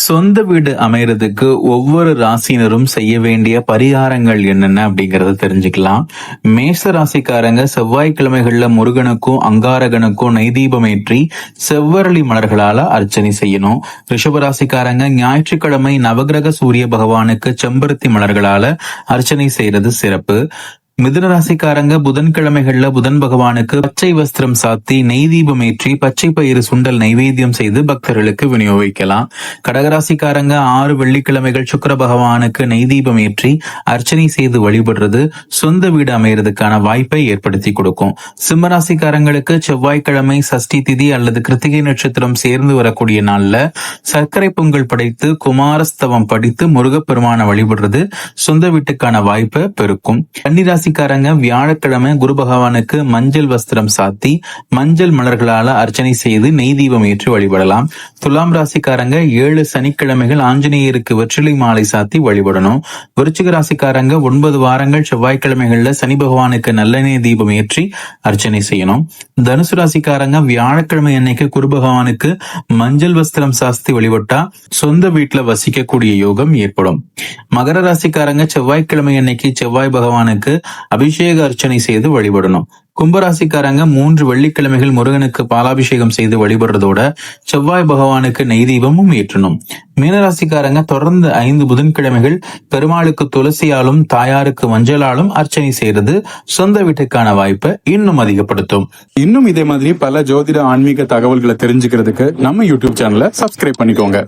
சொந்த வீடு அமையறதுக்கு ஒவ்வொரு ராசினரும் செய்ய வேண்டிய பரிகாரங்கள் என்னென்ன அப்படிங்கறத தெரிஞ்சுக்கலாம். மேஷ ராசிக்காரங்க செவ்வாய்க்கிழமைகள்ல முருகனுக்கும் அங்காரகனுக்கும் நெய்தீபம் ஏற்றி செவ்வரளி மலர்களால அர்ச்சனை செய்யணும். ரிஷபராசிக்காரங்க ஞாயிற்றுக்கிழமை நவகிரக சூரிய பகவானுக்கு செம்பருத்தி மலர்களால அர்ச்சனை செய்யறது சிறப்பு. மிதுன ராசிக்காரங்க புதன்கிழமைகள்ல புதன் பகவானுக்கு பச்சை வஸ்திரம் சாத்தி நெய் தீபம் ஏற்றி பச்சை பயிறு சுண்டல் நைவேத்தியம் செய்து பக்தர்களுக்கு விநியோகிக்கலாம். கடகராசிக்காரங்க 6 வெள்ளிக்கிழமைகள் சுக்கிர பகவானுக்கு நெய் தீபம் ஏற்றி அர்ச்சனை செய்து வழிபடுறது சொந்த வீடு அமையறதுக்கான வாய்ப்பை ஏற்படுத்தி கொடுக்கும். சிம்மராசிக்காரங்களுக்கு செவ்வாய்க்கிழமை சஷ்டி திதி அல்லது கிருத்திகை நட்சத்திரம் சேர்ந்து வரக்கூடிய நாள்ல சர்க்கரை பொங்கல் படைத்து குமாரஸ்தவம் படித்து முருகப்பெருமான வழிபடுறது சொந்த வீட்டுக்கான வாய்ப்பை பெருக்கும். கன்னிராசிக்காரங்க வியாழக்கிழமை குரு பகவானுக்கு மஞ்சள் வஸ்திரம் சாத்தி மஞ்சள் மலர்களால அர்ச்சனை செய்து நெய் தீபம் ஏற்றி வழிபடலாம். துலாம் ராசிக்காரங்க 7 சனிக்கிழமைகள் ஆஞ்சநேயருக்கு வெற்றிலை மாலை சாத்தி வழிபடணும். விருச்சிக ராசிக்காரங்க 9 வாரங்கள் செவ்வாய்க்கிழமைகள்ல சனி பகவானுக்கு நல்லெண்ணெய் தீபம் ஏற்றி அர்ச்சனை செய்யணும். தனுசு ராசிக்காரங்க வியாழக்கிழமை அன்னைக்கு குரு பகவானுக்கு மஞ்சள் வஸ்திரம் சாஸ்தி வழிபட்டா சொந்த வீட்டுல வசிக்கக்கூடிய யோகம் ஏற்படும். மகர ராசிக்காரங்க செவ்வாய்க்கிழமை அன்னைக்கு செவ்வாய் பகவானுக்கு அபிஷேக அர்ச்சனை செய்து வழிபடணும். கும்பராசிக்காரங்க 3 வெள்ளிக்கிழமைகள் முருகனுக்கு பாலாபிஷேகம் செய்து வழிபடுறதோட செவ்வாய் பகவானுக்கு நெய் தீபமும் ஏற்றணும். மீனராசிக்காரங்க தொடர்ந்து 5 புதன்கிழமைகள் பெருமாளுக்கு துளசியாலும் தாயாருக்கு மஞ்சளாலும் அர்ச்சனை செய்யறது சொந்த வீட்டுக்கான வாய்ப்பை இன்னும் அதிகப்படுத்தும். இன்னும் இதே மாதிரி பல ஜோதிட ஆன்மீக தகவல்களை தெரிஞ்சுக்கிறதுக்கு நம்ம யூடியூப் சேனலை சப்ஸ்கிரைப் பண்ணிக்கோங்க.